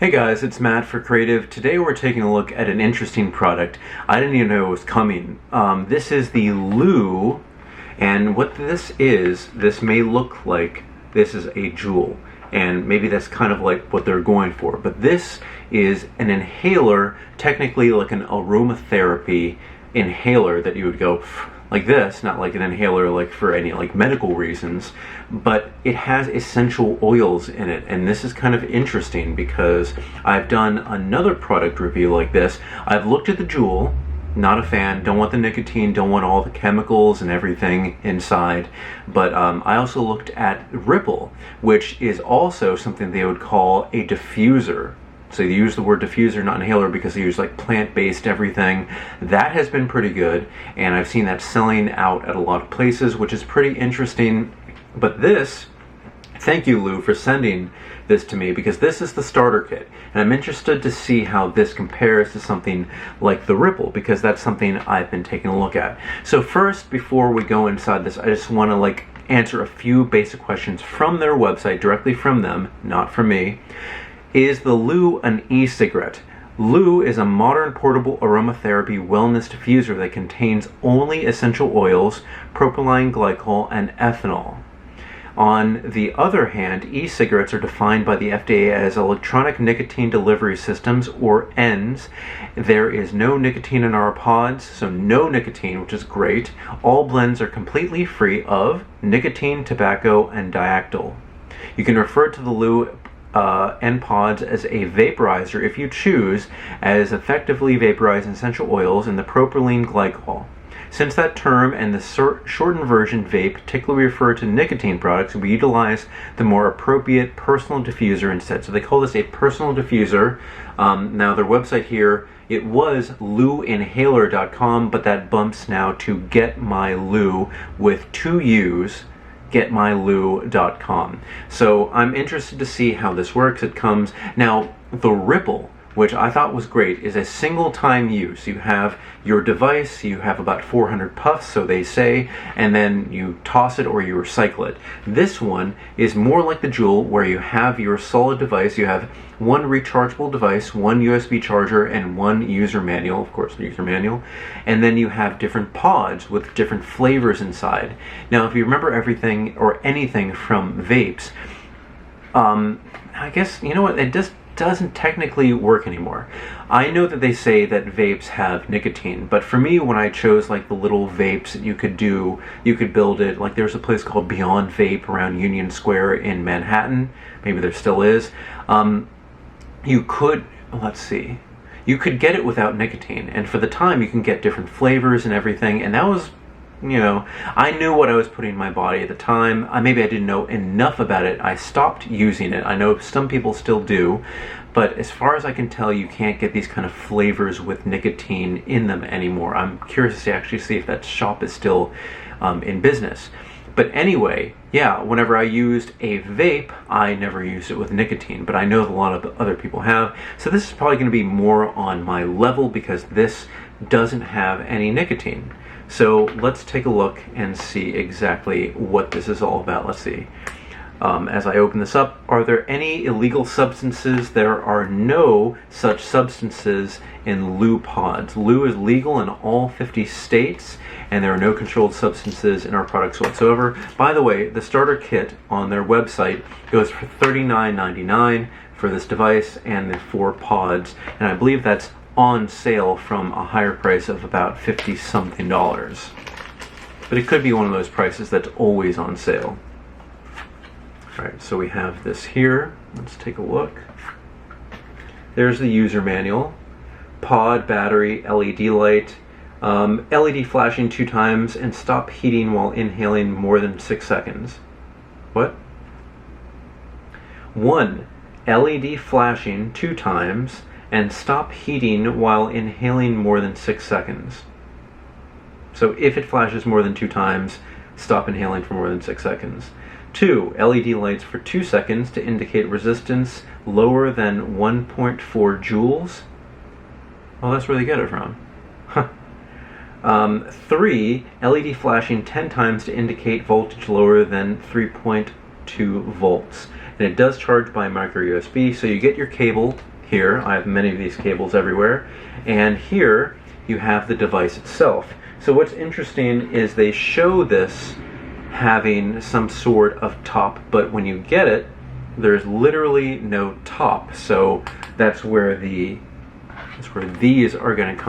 Hey guys, it's Matt for Creative. Today we're taking a look at an interesting product. I didn't even know it was coming. This is the LUU, and what this may look like this is a jewel, and maybe that's kind of like what they're going for. But this is an inhaler, technically like an aromatherapy inhaler that you would go like this, not like an inhaler like for any like medical reasons, but it has essential oils in it. And this is kind of interesting because I've done another product review like this. I've looked at the jewel, not a fan, don't want the nicotine, don't want all the chemicals and everything inside, but I also looked at Ripple, which is also something they would call a diffuser. So they use the word diffuser, not inhaler, because they use like plant-based everything. That has been pretty good, and I've seen that selling out at a lot of places, which is pretty interesting. But this, thank you LUU for sending this to me, because this is the starter kit, and I'm interested to see how this compares to something like the Ripple, because that's something I've been taking a look at. So first, before we go inside this, I just want to like answer a few basic questions from their website, directly from them, not from me. Is the LUU an e-cigarette? LUU is a modern portable aromatherapy wellness diffuser that contains only essential oils, propylene glycol, and ethanol. On the other hand, e-cigarettes are defined by the FDA as electronic nicotine delivery systems, or ENDS. There is no nicotine in our pods, so no nicotine, which is great. All blends are completely free of nicotine, tobacco, and diactyl. You can refer to the LUU and pods as a vaporizer if you choose, as effectively vaporizing essential oils in the propylene glycol. Since that term and the shortened version vape typically refer to nicotine products, we utilize the more appropriate personal diffuser instead. So they call this a personal diffuser. Now their website here, it was luinhaler.com, but that bumps now to GetMyLUU with 2 U's, getmyluu.com. So I'm interested to see how this works. It comes now, the Ripple, which I thought was great, is a single time use. You have your device, you have about 400 puffs, so they say, and then you toss it or you recycle it. This one is more like the Juul, where you have your solid device, you have one rechargeable device, one USB charger, and one user manual, of course, the user manual, and then you have different pods with different flavors inside. Now, if you remember everything or anything from vapes, I guess, you know what, it just doesn't technically work anymore. I know that they say that vapes have nicotine, but for me, when I chose like the little vapes that you could do, you could build it, like there's a place called Beyond Vape around Union Square in Manhattan, maybe there still is. You could, let's see, you could get it without nicotine, and for the time you can get different flavors and everything, and that was, you know, I knew what I was putting in my body at the time. Maybe I didn't know enough about it. I stopped using it. I know some people still do, but as far as I can tell, you can't get these kind of flavors with nicotine in them anymore. I'm curious to actually see if that shop is still in business. But anyway, yeah, whenever I used a vape, I never used it with nicotine, but I know a lot of other people have. So this is probably going to be more on my level because this doesn't have any nicotine. So let's take a look and see exactly what this is all about. Let's see. As I open this up, are there any illegal substances? There are no such substances in LUU pods. LUU is legal in all 50 states, and there are no controlled substances in our products whatsoever. By the way, the starter kit on their website goes for $39.99 for this device and the 4 pods, and I believe that's on sale from a higher price of about $50-something. But it could be one of those prices that's always on sale. Alright, so we have this here. Let's take a look. There's the user manual. Pod, battery, LED light. LED flashing 2 times and stop heating while inhaling more than 6 seconds. What? 1. LED flashing 2 times and stop heating while inhaling more than 6 seconds. So if it flashes more than 2 times, stop inhaling for more than 6 seconds. 2. LED lights for 2 seconds to indicate resistance lower than 1.4 joules. Well, that's where they get it from. 3. LED flashing 10 times to indicate voltage lower than 3.2 volts. And it does charge by micro USB, so you get your cable here. I have many of these cables everywhere. And here you have the device itself. So what's interesting is they show this having some sort of top, but when you get it, there's literally no top. So that's where these are going to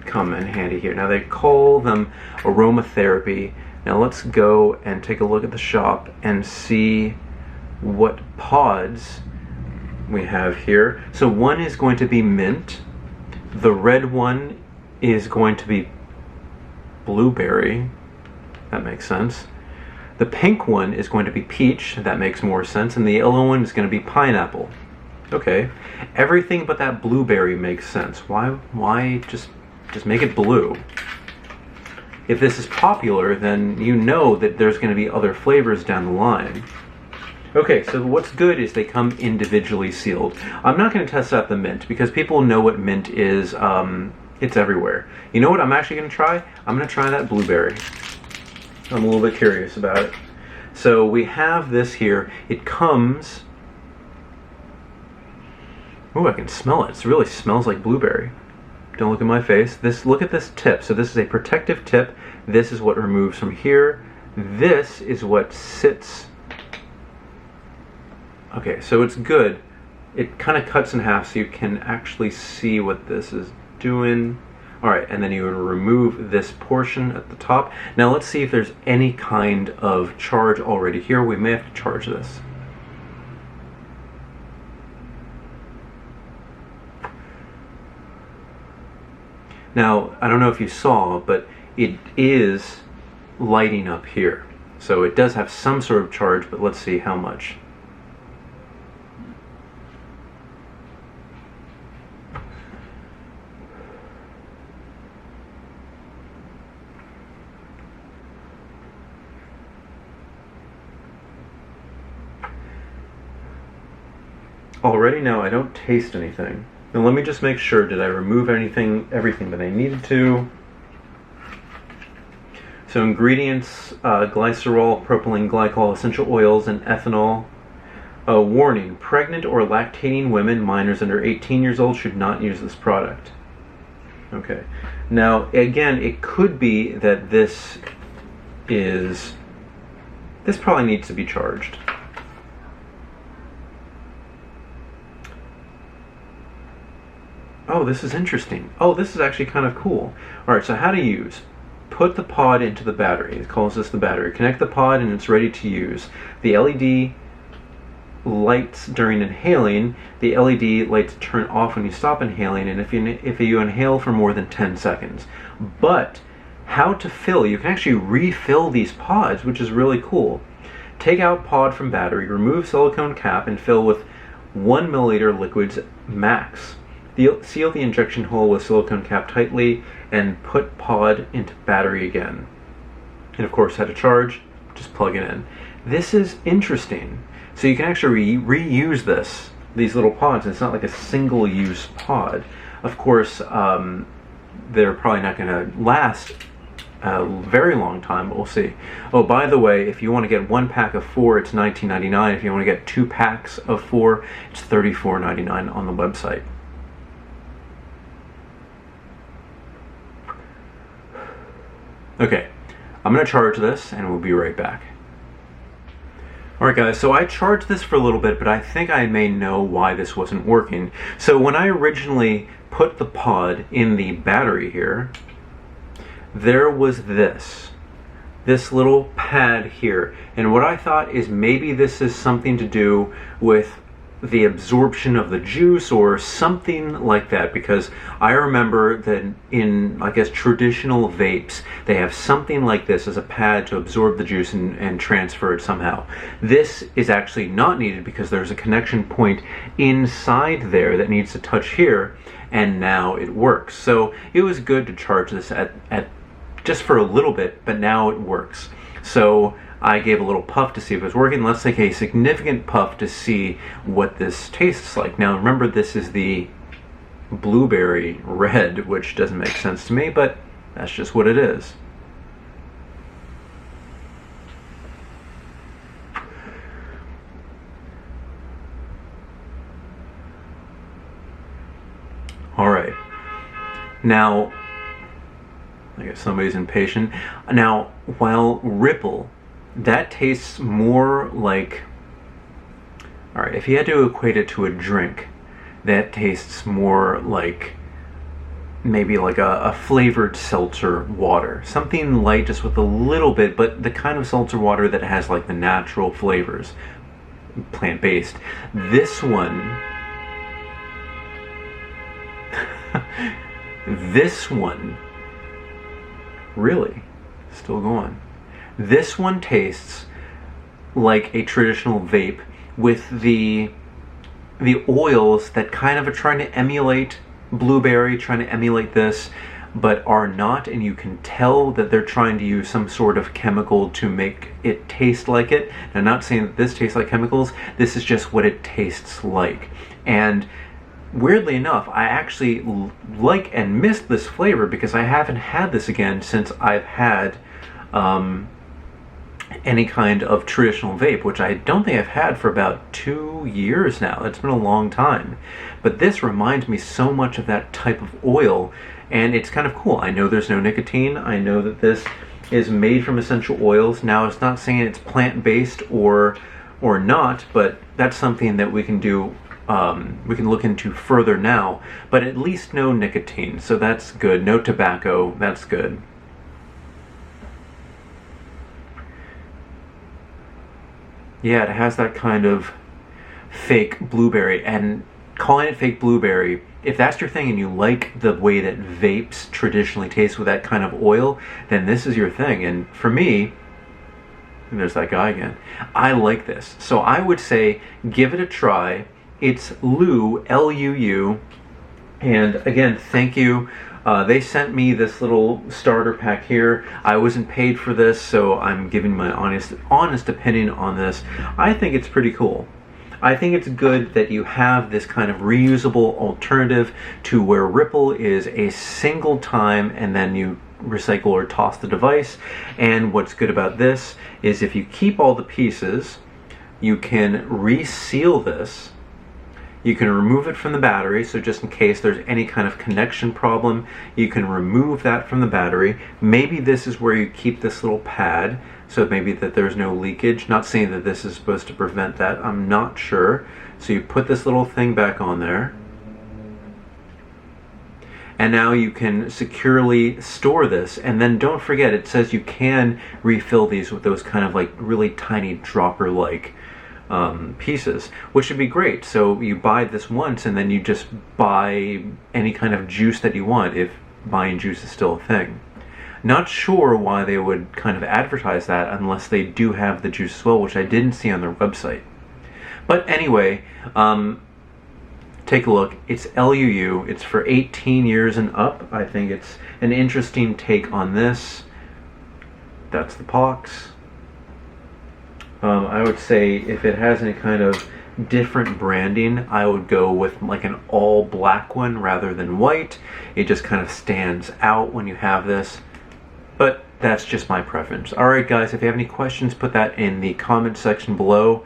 come in handy here. Now they call them aromatherapy. Now let's go and take a look at the shop and see what pods we have here. So one is going to be mint. The red one is going to be blueberry. That makes sense. The pink one is going to be peach. That makes more sense. And the yellow one is going to be pineapple. Okay. Everything but that blueberry makes sense. Why just make it blue? If this is popular, then you know that there's going to be other flavors down the line. Okay, so what's good is they come individually sealed. I'm not going to test out the mint because people know what mint is. It's everywhere. You know what I'm actually going to try? I'm going to try that blueberry. I'm a little bit curious about it. So we have this here. It comes... Oh, I can smell it. It really smells like blueberry. Don't look at my face. Look at this tip. So this is a protective tip. This is what removes from here. This is what sits. Okay, so it's good. It kind of cuts in half so you can actually see what this is doing. Alright, and then you would remove this portion at the top. Now let's see if there's any kind of charge already here. We may have to charge this. Now, I don't know if you saw, but it is lighting up here. So it does have some sort of charge, but let's see how much. Already now I don't taste anything. Now let me just make sure, did I remove everything that I needed to? So ingredients, glycerol, propylene glycol, essential oils, and ethanol. Warning, pregnant or lactating women, minors under 18 years old should not use this product. Okay. Now, again, it could be that this probably needs to be charged. Oh, this is interesting. Oh, this is actually kind of cool. Alright, so how to use. Put the pod into the battery. It calls this the battery. Connect the pod and it's ready to use. The LED lights during inhaling. The LED lights turn off when you stop inhaling, and if you inhale for more than 10 seconds. But how to fill. You can actually refill these pods, which is really cool. Take out pod from battery, remove silicone cap, and fill with 1 milliliter liquids max. Seal the injection hole with silicone cap tightly and put pod into battery again. And of course, how to charge, just plug it in. This is interesting. So you can actually reuse these little pods. It's not like a single-use pod. Of course, they're probably not going to last a very long time, but we'll see. Oh, by the way, if you want to get 1 pack of 4, it's $19.99. If you want to get 2 packs of 4, it's $34.99 on the website. Okay, I'm going to charge this and we'll be right back. Alright guys, so I charged this for a little bit, but I think I may know why this wasn't working. So when I originally put the pod in the battery here, there was this little pad here. And what I thought is maybe this is something to do with the absorption of the juice or something like that, because I remember that in, I guess, traditional vapes, they have something like this as a pad to absorb the juice and transfer it somehow. This is actually not needed because there's a connection point inside there that needs to touch here, and now it works. So it was good to charge this at just for a little bit, but now it works. So I gave a little puff to see if it was working. Let's take a significant puff to see what this tastes like. Now remember, this is the blueberry red, which doesn't make sense to me, but that's just what it is. All right. Now, I guess somebody's impatient. Now, while Ripple, that tastes more like, all right, if you had to equate it to a drink, that tastes more like maybe like a flavored seltzer water. Something light just with a little bit, but the kind of seltzer water that has like the natural flavors, plant-based. This one, this one, really, still going. This one tastes like a traditional vape with the oils that kind of are trying to emulate blueberry, trying to emulate this, but are not, and you can tell that they're trying to use some sort of chemical to make it taste like it. And I'm not saying that this tastes like chemicals, this is just what it tastes like. And weirdly enough, I actually like and miss this flavor because I haven't had this again since I've had any kind of traditional vape, which I don't think I've had for about 2 years now. It's been a long time. But this reminds me so much of that type of oil, and it's kind of cool. I know there's no nicotine. I know that this is made from essential oils. Now, it's not saying it's plant-based or not, but that's something that we can do. We can look into further now, but at least no nicotine, so that's good. No tobacco, that's good. Yeah, it has that kind of fake blueberry, and calling it fake blueberry, if that's your thing and you like the way that vapes traditionally taste with that kind of oil, then this is your thing. And for me, and there's that guy again, I like this. So I would say give it a try. It's LUU, L-U-U, and again, thank you. They sent me this little starter pack here. I wasn't paid for this, so I'm giving my honest opinion on this. I think it's pretty cool. I think it's good that you have this kind of reusable alternative to where Ripple is a single time and then you recycle or toss the device. And what's good about this is if you keep all the pieces, you can reseal this. You can remove it from the battery, so just in case there's any kind of connection problem, you can remove that from the battery. Maybe this is where you keep this little pad, so maybe that there's no leakage. Not saying that this is supposed to prevent that, I'm not sure. So you put this little thing back on there. And now you can securely store this. And then don't forget, it says you can refill these with those kind of like really tiny dropper-like pieces, which would be great. So you buy this once and then you just buy any kind of juice that you want, if buying juice is still a thing. Not sure why they would kind of advertise that unless they do have the juice as well, which I didn't see on their website. But anyway, take a look. It's LUU. It's for 18 years and up. I think it's an interesting take on this. That's the box. I would say if it has any kind of different branding, I would go with like an all black one rather than white. It just kind of stands out when you have this, but that's just my preference. Alright guys, if you have any questions, put that in the comment section below.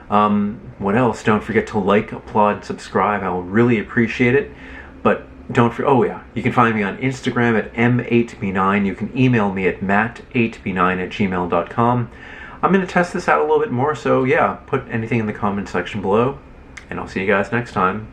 What else? Don't forget to like, applaud, subscribe. I will really appreciate it. But don't forget, oh yeah, you can find me on Instagram at m8b9. You can email me at matt8b9@gmail.com. I'm going to test this out a little bit more, so yeah, put anything in the comment section below, and I'll see you guys next time.